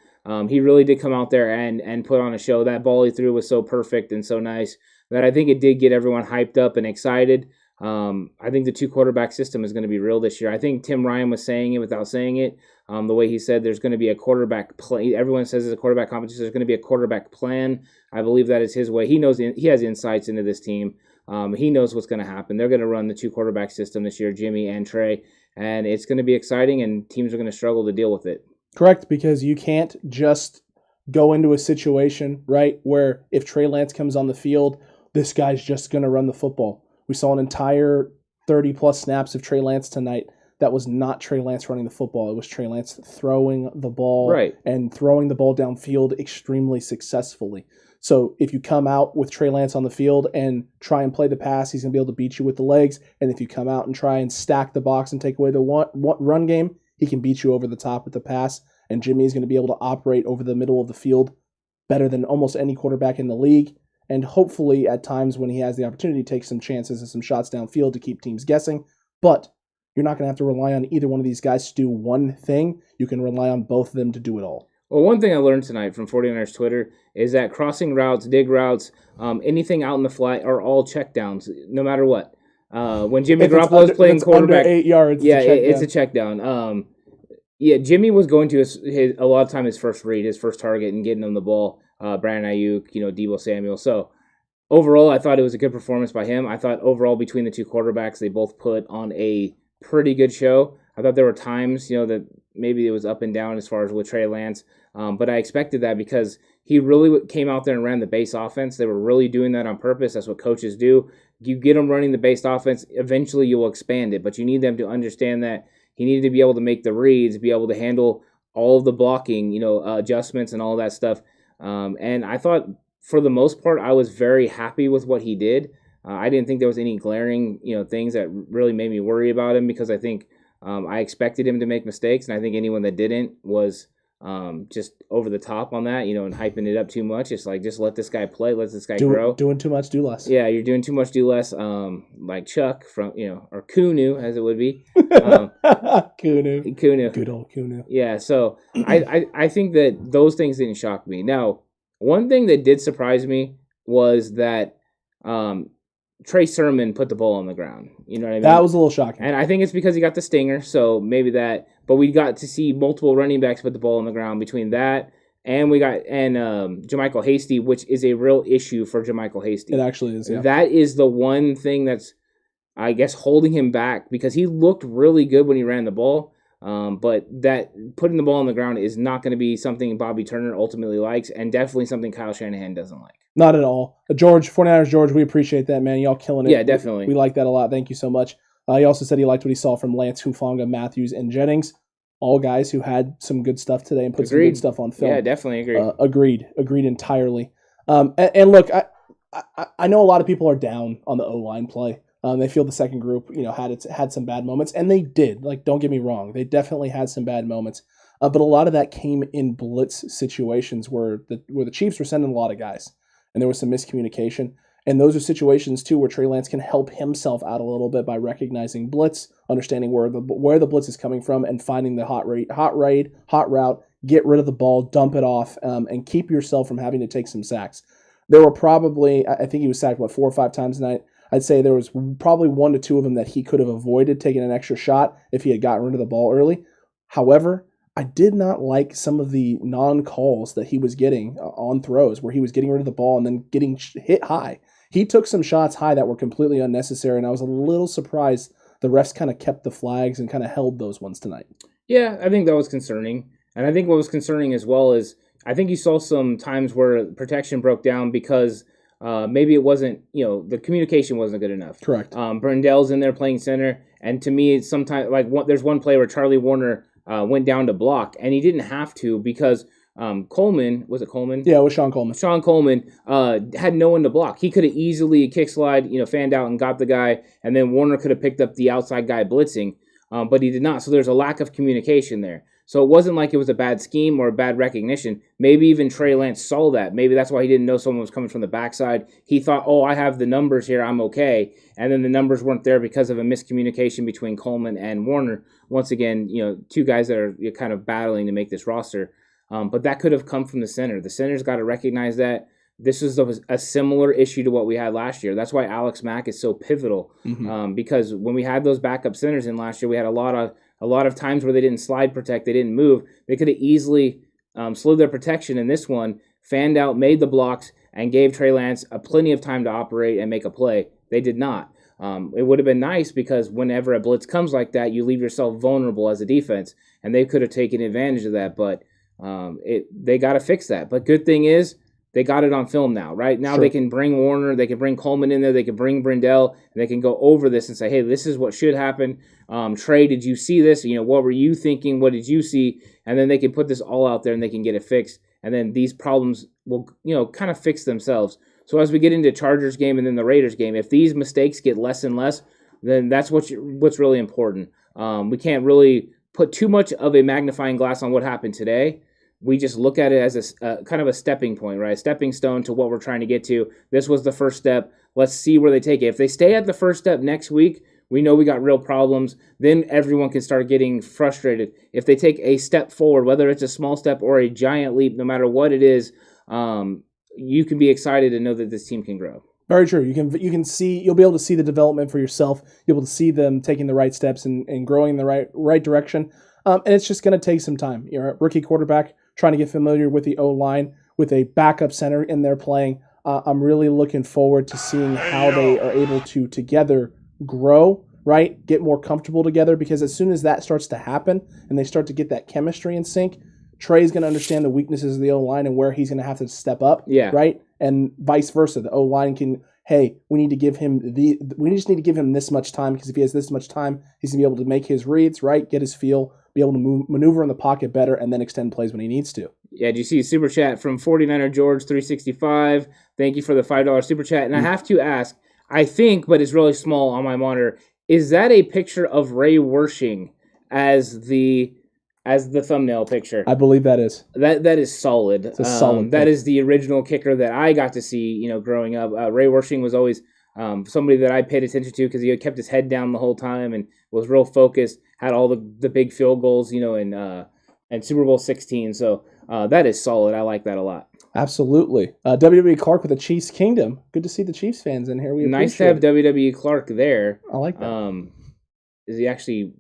He really did come out there and put on a show. That ball he threw was so perfect and so nice that I think it did get everyone hyped up and excited. I think the 2-quarterback system is going to be real this year. I think Tim Ryan was saying it without saying it. The way he said there's going to be a quarterback play. Everyone says it's a quarterback competition. There's going to be a quarterback plan. I believe that is his way. He knows he has insights into this team. He knows what's going to happen. They're going to run the 2-quarterback system this year, Jimmy and Trey, and it's going to be exciting, and teams are going to struggle to deal with it. Correct, because you can't just go into a situation, right, where if Trey Lance comes on the field, this guy's just going to run the football. We saw an entire 30-plus snaps of Trey Lance tonight. That was not Trey Lance running the football. It was Trey Lance throwing the ball and throwing the ball downfield extremely successfully. So if you come out with Trey Lance on the field and try and play the pass, he's going to be able to beat you with the legs. And if you come out and try and stack the box and take away the run game, he can beat you over the top with the pass. And Jimmy is going to be able to operate over the middle of the field better than almost any quarterback in the league. And hopefully at times when he has the opportunity, take some chances and some shots downfield to keep teams guessing. But you're not going to have to rely on either one of these guys to do one thing. You can rely on both of them to do it all. Well, one thing I learned tonight from 49ers Twitter is that crossing routes, dig routes, anything out in the flat are all checkdowns, no matter what. When Jimmy Garoppolo is playing quarterback, under 8 yards, it's a check down. Jimmy was going to a lot of time his first read, his first target, and getting him the ball. Brandon Ayuk, Deebo Samuel. So overall, I thought it was a good performance by him. I thought overall between the two quarterbacks, they both put on a pretty good show. I thought there were times, that maybe it was up and down as far as with Trey Lance. But I expected that because he really came out there and ran the base offense. They were really doing that on purpose. That's what coaches do. You get them running the base offense, eventually you will expand it. But you need them to understand that he needed to be able to make the reads, be able to handle all of the blocking, adjustments and all that stuff. And I thought for the most part, I was very happy with what he did. I didn't think there was any glaring, things that really made me worry about him because I think I expected him to make mistakes. And I think anyone that didn't was just over the top on that, and hyping it up too much. It's like, just let this guy play, let this guy grow. Doing too much, do less. Yeah, you're doing too much, do less. Like Chuck from, or Kunu as it would be. Kunu. Good old Kunu. Yeah, so I think that those things didn't shock me. Now, one thing that did surprise me was that Trey Sermon put the ball on the ground. You know what I mean? That was a little shocking. And I think it's because he got the stinger, so maybe that. But we got to see multiple running backs put the ball on the ground between that and JaMycal Hasty, which is a real issue for JaMycal Hasty. It actually is, yeah. That is the one thing that's, I guess, holding him back because he looked really good when he ran the ball. But that putting the ball on the ground is not going to be something Bobby Turner ultimately likes, and definitely something Kyle Shanahan doesn't like. Not at all. George, 49ers George, we appreciate that, man. Y'all killing it. Yeah, definitely. We like that a lot. Thank you so much. He also said he liked what he saw from Lance, Hufanga, Matthews, and Jennings. All guys who had some good stuff today and put some good stuff on film. Yeah, definitely agree. Agreed entirely. And look, I know a lot of people are down on the O-line play. They feel the second group, had some bad moments, and they did. Like, don't get me wrong, they definitely had some bad moments. But a lot of that came in blitz situations where the Chiefs were sending a lot of guys, and there was some miscommunication. And those are situations too where Trey Lance can help himself out a little bit by recognizing blitz, understanding where the blitz is coming from, and finding the hot route, get rid of the ball, dump it off, and keep yourself from having to take some sacks. There were probably, I think he was sacked 4 or 5 times tonight. I'd say there was probably 1 to 2 of them that he could have avoided taking an extra shot if he had gotten rid of the ball early. However, I did not like some of the non-calls that he was getting on throws where he was getting rid of the ball and then getting hit high. He took some shots high that were completely unnecessary, and I was a little surprised the refs kind of kept the flags and kind of held those ones tonight. Yeah, I think that was concerning. And I think what was concerning as well is I think you saw some times where protection broke down because maybe it wasn't, the communication wasn't good enough. Correct. Brindell's in there playing center, and to me, it's sometimes there's one play where Charlie Warner went down to block, and he didn't have to because Coleman, was it Coleman? Yeah, it was Sean Coleman. Sean Coleman had no one to block. He could have easily kick slide, fanned out and got the guy, and then Warner could have picked up the outside guy blitzing, but he did not. So there's a lack of communication there. So it wasn't like it was a bad scheme or a bad recognition. Maybe even Trey Lance saw that. Maybe that's why he didn't know someone was coming from the backside. He thought, I have the numbers here, I'm okay. And then the numbers weren't there because of a miscommunication between Coleman and Warner. Once again, 2 guys that are kind of battling to make this roster. But that could have come from the center. The center's got to recognize that this is a similar issue to what we had last year. That's why Alex Mack is so pivotal. Because when we had those backup centers in last year, we had a lot of times where they didn't slide protect, they didn't move. They could have easily slid their protection in this one, fanned out, made the blocks, and gave Trey Lance plenty of time to operate and make a play. They did not. It would have been nice because whenever a blitz comes like that, you leave yourself vulnerable as a defense, and they could have taken advantage of that, but they got to fix that. But good thing is, they got it on film now, right? Now They can bring Warner, they can bring Coleman in there, they can bring Brindell, and they can go over this and say, hey, this is what should happen. Trey, did you see this? What were you thinking? What did you see? And then they can put this all out there and they can get it fixed. And then these problems will, kind of fix themselves. So as we get into Chargers game and then the Raiders game, if these mistakes get less and less, then that's what's really important. We can't really put too much of a magnifying glass on what happened today. We just look at it as a kind of a stepping point, right? A stepping stone to what we're trying to get to. This was the first step. Let's see where they take it. If they stay at the first step next week, we know we got real problems. Then everyone can start getting frustrated. If they take a step forward, whether it's a small step or a giant leap, no matter what it is, you can be excited and know that this team can grow. Very true. You can see, you'll be able to see the development for yourself. You'll be able to see them taking the right steps and growing in the right direction. And it's just going to take some time. You're a rookie quarterback trying to get familiar with the O-line, with a backup center in there playing. I'm really looking forward to seeing how they are able to together grow, right? Get more comfortable together, because as soon as that starts to happen and they start to get that chemistry in sync, Trey's going to understand the weaknesses of the O-line and where he's going to have to step up, right? And vice versa. The O-line can, hey, we just need to give him this much time, because if he has this much time, he's going to be able to make his reads, right? Get his feel, be able to maneuver in the pocket better, and then extend plays when he needs to. Yeah, did you see a super chat from 49er George 365? Thank you for the $5 super chat. And I have to ask, I think, but it's really small on my monitor, is that a picture of Ray Wersching as the thumbnail picture? I believe that is. That is solid. It's a solid that is the original kicker that I got to see, growing up. Ray Wersching was always somebody that I paid attention to because he had kept his head down the whole time and was real focused, had all the big field goals, in Super Bowl 16. So that is solid. I like that a lot. Absolutely. WWE Clark with the Chiefs Kingdom. Good to see the Chiefs fans in here. We nice to have WWE Clark there. I like that. Is he actually,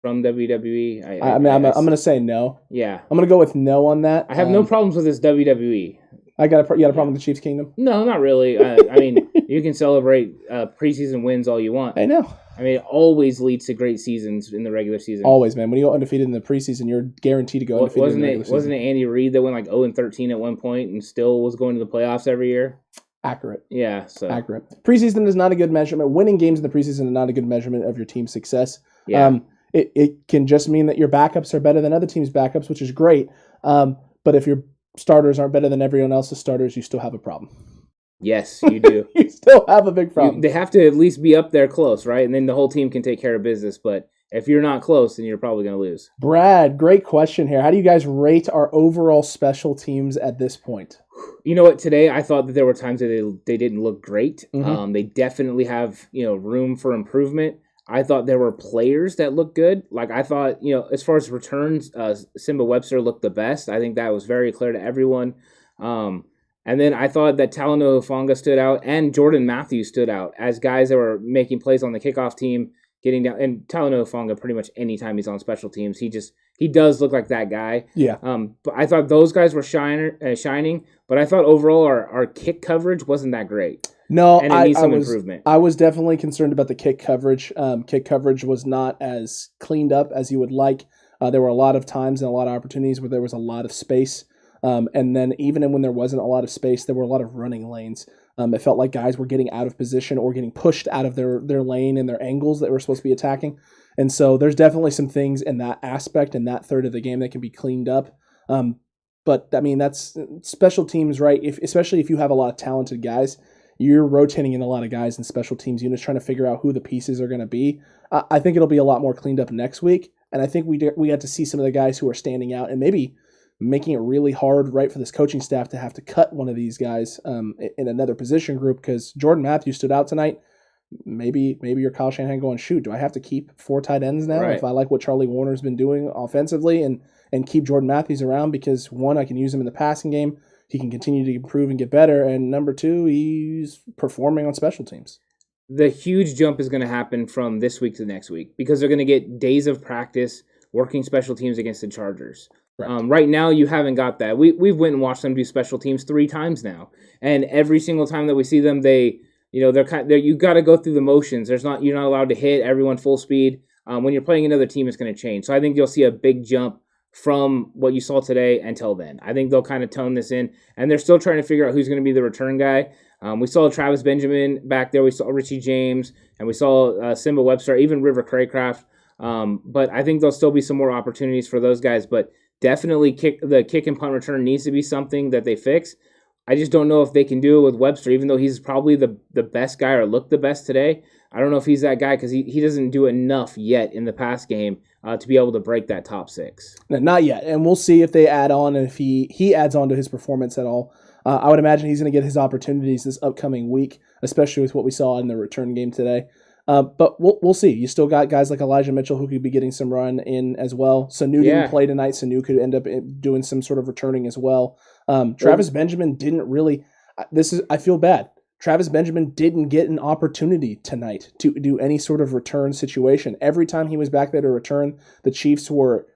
from WWE? I'm going to say no. Yeah. I'm going to go with no on that. I have no problems with this WWE. You got a problem with the Chiefs Kingdom? No, not really. I mean, you can celebrate preseason wins all you want. I know. I mean, it always leads to great seasons in the regular season. Always, man. When you go undefeated in the preseason, you're guaranteed to go undefeated in the regular season. Wasn't it Andy Reid that went like 0-13 at one point and still was going to the playoffs every year? Accurate. Yeah. So accurate. Preseason is not a good measurement. Winning games in the preseason is not a good measurement of your team's success. Yeah. It can just mean that your backups are better than other teams' backups, which is great. But if your starters aren't better than everyone else's starters, you still have a problem. Yes, you do. You still have a big problem. They have to at least be up there close, right? And then the whole team can take care of business. But if you're not close, then you're probably going to lose. Brad, great question here. How do you guys rate our overall special teams at this point? You know what? Today, I thought that there were times that they didn't look great. Mm-hmm. They definitely have room for improvement. I thought there were players that looked good. Like I thought, as far as returns, Simba Webster looked the best. I think that was very clear to everyone. And then I thought that Talanoa Hufanga stood out and Jordan Matthews stood out as guys that were making plays on the kickoff team, getting down. And Talanoa Hufanga, pretty much anytime he's on special teams, he does look like that guy. Yeah. But I thought those guys were shining, but I thought overall our kick coverage wasn't that great. No, and it needs some improvement. I was definitely concerned about the kick coverage. Kick coverage was not as cleaned up as you would like. There were a lot of times and a lot of opportunities where there was a lot of space. And then even when there wasn't a lot of space, there were a lot of running lanes. It felt like guys were getting out of position or getting pushed out of their lane and their angles that they were supposed to be attacking. And so there's definitely some things in that aspect, in that third of the game, that can be cleaned up. But, I mean, that's special teams, right? Especially if you have a lot of talented guys, you're rotating in a lot of guys in special teams units trying to figure out who the pieces are going to be. I think it'll be a lot more cleaned up next week. And I think we got to see some of the guys who are standing out and maybe making it really hard, right, for this coaching staff to have to cut one of these guys in another position group, because Jordan Matthews stood out tonight. Maybe you're Kyle Shanahan going, shoot, do I have to keep 4 tight ends now if I like what Charlie Warner's been doing offensively and keep Jordan Matthews around? Because, one, I can use him in the passing game. He can continue to improve and get better. And number 2, he's performing on special teams. The huge jump is going to happen from this week to next week because they're going to get days of practice working special teams against the Chargers. Right now, you haven't got that. We've went and watched them do special teams 3 times now, and every single time that we see them, you got to go through the motions. You're not allowed to hit everyone full speed. When you're playing another team, it's going to change. So I think you'll see a big jump from what you saw today until then. I think they'll kind of tone this in, and they're still trying to figure out who's going to be the return guy. We saw Travis Benjamin back there. We saw Richie James, and we saw Simba Webster, even River Craycraft. But I think there'll still be some more opportunities for those guys. But definitely the kick and punt return needs to be something that they fix. I just don't know if they can do it with Webster, even though he's probably the best guy or looked the best today. I don't know if he's that guy because he doesn't do enough yet in the pass game to be able to break that top 6. No, not yet, and we'll see if they add on and if he adds on to his performance at all. I would imagine he's going to get his opportunities this upcoming week, especially with what we saw in the return game today. But we'll see. You still got guys like Elijah Mitchell who could be getting some run in as well. Sanu didn't play tonight. Sanu could end up doing some sort of returning as well. Travis Benjamin didn't really. I feel bad. Travis Benjamin didn't get an opportunity tonight to do any sort of return situation. Every time he was back there to return, the Chiefs were,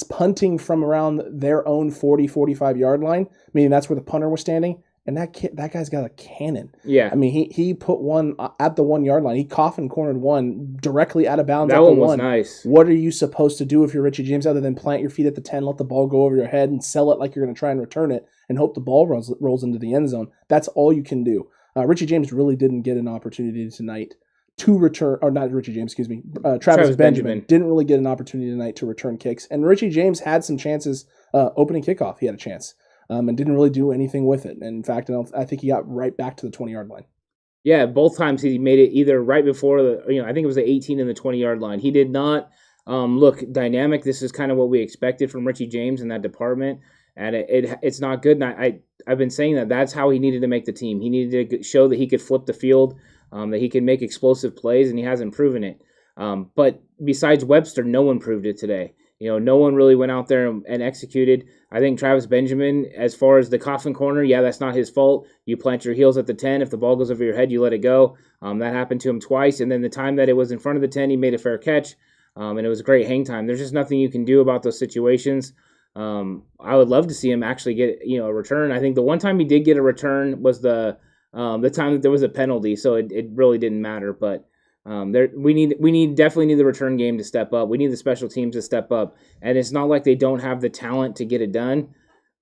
punting from around their own 40, 45-yard line, meaning that's where the punter was standing. And that guy's got a cannon. Yeah. I mean, he put one at the 1-yard line. He coffin cornered one directly out of bounds. That one was nice. What are you supposed to do if you're Richie James other than plant your feet at the 10, let the ball go over your head, and sell it like you're going to try and return it, and hope the ball rolls into the end zone? That's all you can do. Richie James really didn't get an opportunity tonight to return, or not Richie James, excuse me. Travis Benjamin didn't really get an opportunity tonight to return kicks. And Richie James had some chances opening kickoff. He had a chance. And didn't really do anything with it. And in fact, I think he got right back to the 20-yard line. Yeah, both times he made it either right before I think it was the 18 and the 20-yard line. He did not look dynamic. This is kind of what we expected from Richie James in that department, and it's not good. And I've been saying that's how he needed to make the team. He needed to show that he could flip the field, that he could make explosive plays, and he hasn't proven it. But besides Webster, no one proved it today. No one really went out there and executed. I think Travis Benjamin, as far as the coffin corner, that's not his fault. You plant your heels at the 10. If the ball goes over your head, you let it go. That happened to him twice. And then the time that it was in front of the 10, he made a fair catch. And it was a great hang time. There's just nothing you can do about those situations. I would love to see him actually get a return. I think the one time he did get a return was the time that there was a penalty, so it really didn't matter. But we definitely need the return game to step up. We need the special teams to step up, and it's not like they don't have the talent to get it done,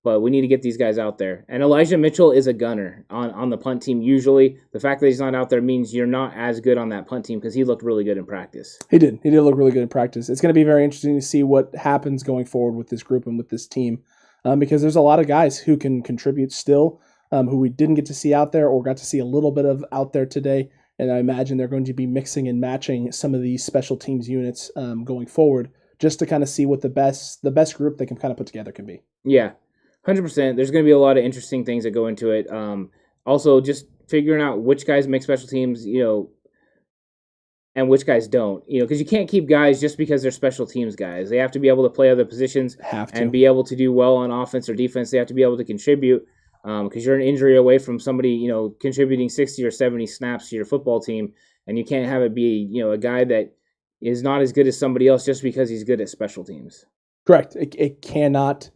but we need to get these guys out there. And Elijah Mitchell is a gunner on the punt team. Usually, the fact that he's not out there means you're not as good on that punt team because he looked really good in practice. He did look really good in practice. It's going to be very interesting to see what happens going forward with this group and with this team, because there's a lot of guys who can contribute still, who we didn't get to see out there or got to see a little bit of out there today. And I imagine they're going to be mixing and matching some of these special teams units going forward, just to kind of see what the best group they can kind of put together can be. Yeah, 100%. There's going to be a lot of interesting things that go into it. Also, just figuring out which guys make special teams, and which guys don't. Because you can't keep guys just because they're special teams guys. They have to be able to play other positions and be able to do well on offense or defense. They have to be able to contribute. because you're an injury away from somebody, contributing 60 or 70 snaps to your football team, and you can't have it be, a guy that is not as good as somebody else just because he's good at special teams. Correct. It cannot.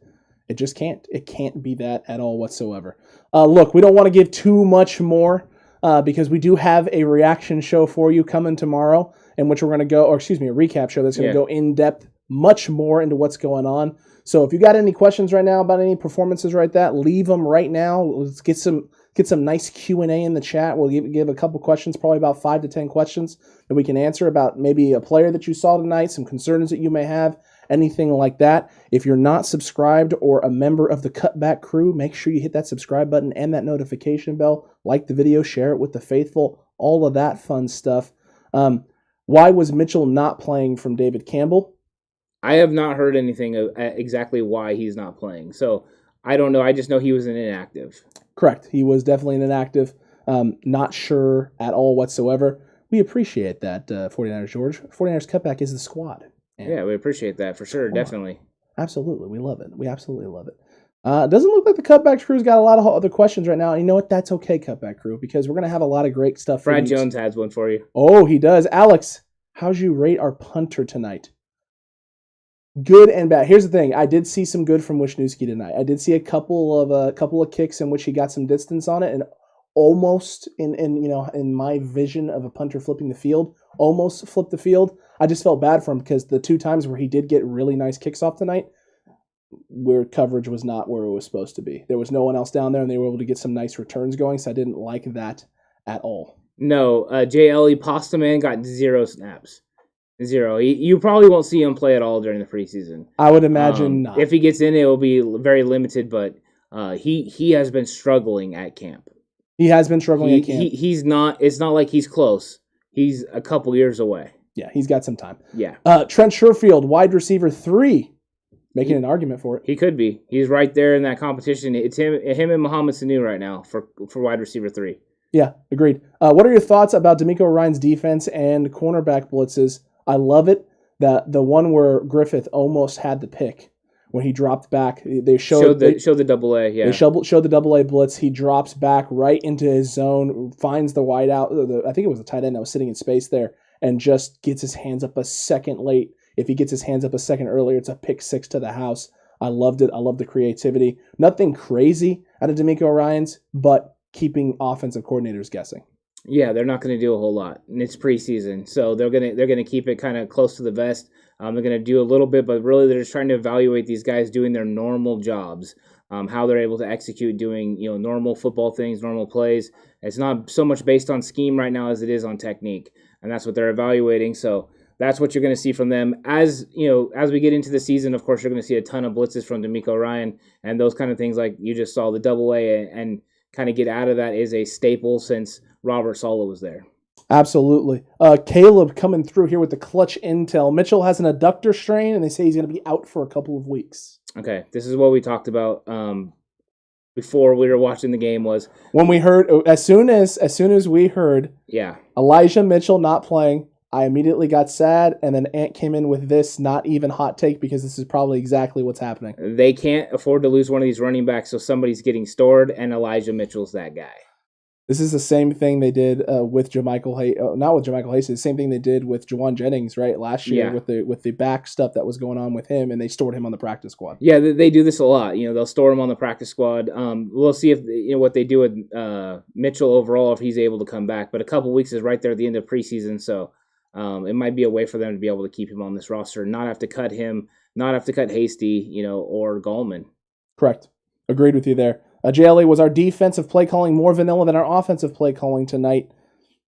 It just can't. It can't be that at all whatsoever. Look, we don't want to give too much more because we do have a reaction show for you coming tomorrow, in which we're going to go, a recap show that's going to go in depth much more into what's going on. So if you got any questions right now about any performances right that, leave them right now. Let's get some nice Q&A in the chat. We'll give a couple questions, probably about 5 to 10 questions that we can answer about maybe a player that you saw tonight, some concerns that you may have, anything like that. If you're not subscribed or a member of the Cutback crew, make sure you hit that subscribe button and that notification bell. Like the video, share it with the faithful, all of that fun stuff. Why was Mitchell not playing from David Campbell? I have not heard anything of exactly why he's not playing. So I don't know. I just know he was an inactive. Correct. He was definitely an inactive. Not sure at all whatsoever. We appreciate that, 49ers George. 49ers Cutback is the squad. And yeah, we appreciate that for sure. Definitely. Absolutely. We love it. We absolutely love it. Doesn't look like the Cutback crew's got a lot of other questions right now. And you know what? That's okay, Cutback crew, because we're going to have a lot of great stuff. Brad Jones has one for you. Oh, he does. Alex, how'd you rate our punter tonight? Good and bad. Here's the thing. I did see some good from Wisniewski tonight. I did see a couple of kicks in which he got some distance on it, and almost in my vision of a punter flipping the field, almost flipped the field. I just felt bad for him because the 2 times where he did get really nice kicks off tonight, where coverage was not where it was supposed to be. There was no one else down there, and they were able to get some nice returns going, so I didn't like that at all. No, JLE Pastaman got 0 snaps. 0. You probably won't see him play at all during the preseason. I would imagine not. If he gets in, it will be very limited, but he has been struggling at camp. He has been struggling at camp. He's not. It's not like he's close. He's a couple years away. Yeah, he's got some time. Yeah. Trent Sherfield, wide receiver 3, making an argument for it. He could be. He's right there in that competition. It's him and Mohamed Sanu right now for wide receiver 3. Yeah, agreed. What are your thoughts about D'Amico Ryan's defense and cornerback blitzes? I love it. The one where Griffith almost had the pick when he dropped back. They showed the double A. Yeah, they showed the double A blitz. He drops back right into his zone, finds the wide out. I think it was the tight end that was sitting in space there, and just gets his hands up a second late. If he gets his hands up a second earlier, it's a pick 6 to the house. I loved it. I love the creativity. Nothing crazy out of D'Amico Ryan's, but keeping offensive coordinators guessing. Yeah, they're not going to do a whole lot, and it's preseason, so they're gonna keep it kind of close to the vest. They're going to do a little bit, but really they're just trying to evaluate these guys doing their normal jobs, how they're able to execute doing normal football things, normal plays. It's not so much based on scheme right now as it is on technique, and that's what they're evaluating. So that's what you're going to see from them. As we get into the season, of course, you're going to see a ton of blitzes from D'Amico Ryan and those kind of things like you just saw. The double A and kind of get out of that is a staple since Robert Saleh was there. Absolutely. Caleb coming through here with the clutch intel. Mitchell has an adductor strain, and they say he's going to be out for a couple of weeks. Okay, this is what we talked about before we were watching the game. Was when we heard as soon as we heard, Elijah Mitchell not playing, I immediately got sad, and then Ant came in with this not even hot take because this is probably exactly what's happening. They can't afford to lose one of these running backs, so somebody's getting stored, and Elijah Mitchell's that guy. This is the same thing they did with JaMychal Hasty, not with JaMychal Hasty. The same thing they did with Juwan Jennings, right, last year with the back stuff that was going on with him, and they stored him on the practice squad. Yeah, they do this a lot. They'll store him on the practice squad. We'll see if what they do with Mitchell overall if he's able to come back. But a couple weeks is right there at the end of preseason, so it might be a way for them to be able to keep him on this roster, not have to cut him, not have to cut Hasty, or Gallman. Correct. Agreed with you there. JLA, was our defensive play calling more vanilla than our offensive play calling tonight?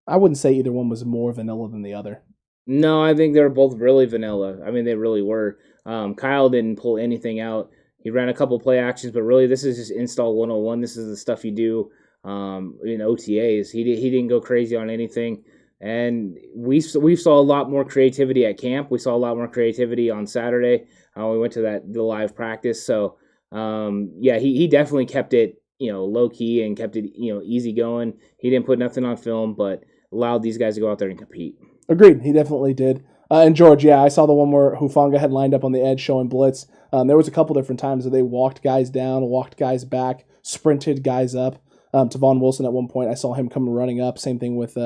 I wouldn't say either one was more vanilla than the other. No, I think they were both really vanilla. I mean, they really were. Kyle didn't pull anything out. He ran a couple play actions, but really this is just install 101. This is the stuff you do in OTAs. He didn't go crazy on anything. And we saw a lot more creativity at camp. We saw a lot more creativity on Saturday. We went to the live practice. So, he definitely kept it, low key and kept it, easy going. He didn't put nothing on film, but allowed these guys to go out there and compete. Agreed. He definitely did. And George, yeah, I saw the one where Hufanga had lined up on the edge showing blitz. There was a couple different times that they walked guys down, walked guys back, sprinted guys up. To Vaughn Wilson at one point, I saw him come running up. Same thing with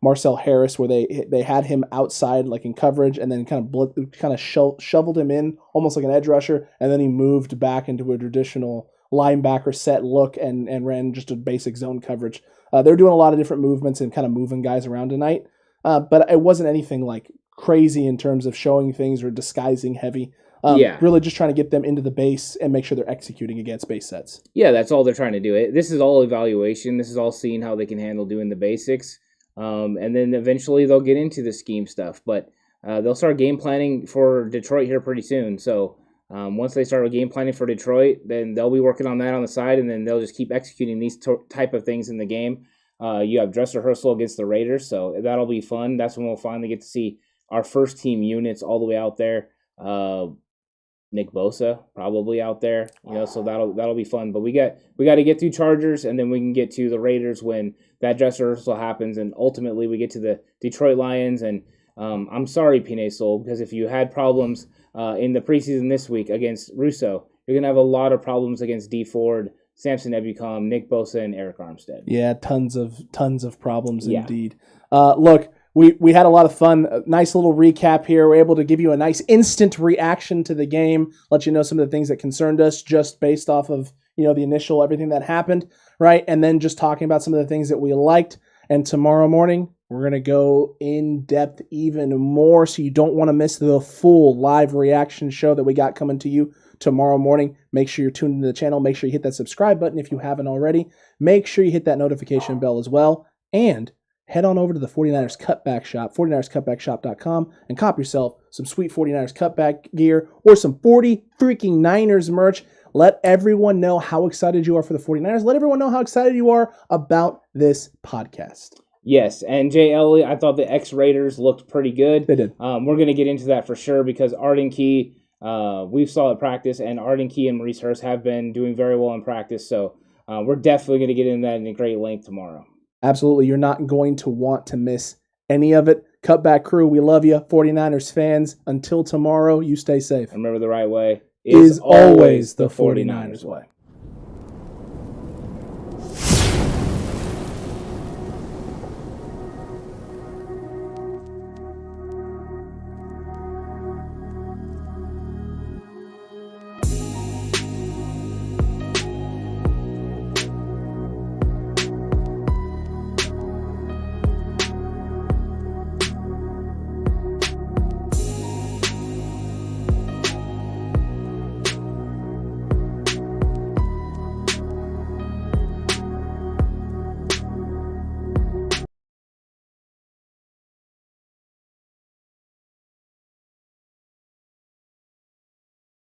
Marcel Harris, where they had him outside like in coverage, and then kind of shoveled him in almost like an edge rusher, and then he moved back into a traditional linebacker set look and ran just a basic zone coverage. They're doing a lot of different movements and kind of moving guys around tonight, but it wasn't anything like crazy in terms of showing things or disguising heavy. Really just trying to get them into the base and make sure they're executing against base sets. Yeah, that's all they're trying to do. This is all evaluation. This is all seeing how they can handle doing the basics. And then eventually they'll get into the scheme stuff. But they'll start game planning for Detroit here pretty soon. So once they start game planning for Detroit, then they'll be working on that on the side, and then they'll just keep executing these type of things in the game. You have dress rehearsal against the Raiders, so that'll be fun. That's when we'll finally get to see our first team units all the way out there. Nick Bosa probably out there, so that'll be fun. But we got to get through Chargers, and then we can get to the Raiders when that dress rehearsal happens, and ultimately we get to the Detroit Lions. And I'm sorry, Pinay Soul, because if you had problems in the preseason this week against Russo, you're gonna have a lot of problems against D Ford, Samson Ebukam, Nick Bosa, and Eric Armstead. Yeah, tons of problems indeed. Look. We had a lot of fun. A nice little recap here. We're able to give you a nice instant reaction to the game, let you know some of the things that concerned us just based off of, the initial everything that happened, right? And then just talking about some of the things that we liked. And tomorrow morning, we're going to go in depth even more, so you don't want to miss the full live reaction show that we got coming to you tomorrow morning. Make sure you're tuned into the channel. Make sure you hit that subscribe button if you haven't already. Make sure you hit that notification bell as well. And head on over to the 49ers Cutback Shop, 49erscutbackshop.com, and cop yourself some sweet 49ers Cutback gear or some 40 freaking Niners merch. Let everyone know how excited you are for the 49ers. Let everyone know how excited you are about this podcast. Yes, and Jay Elliott, I thought the X-Raiders looked pretty good. They did. We're going to get into that for sure because Arden Key, we've saw at practice, and Arden Key and Maurice Hurst have been doing very well in practice, so we're definitely going to get into that in a great length tomorrow. Absolutely. You're not going to want to miss any of it. Cutback crew, we love you. 49ers fans, until tomorrow, you stay safe. Remember, the right way is always the 49ers way.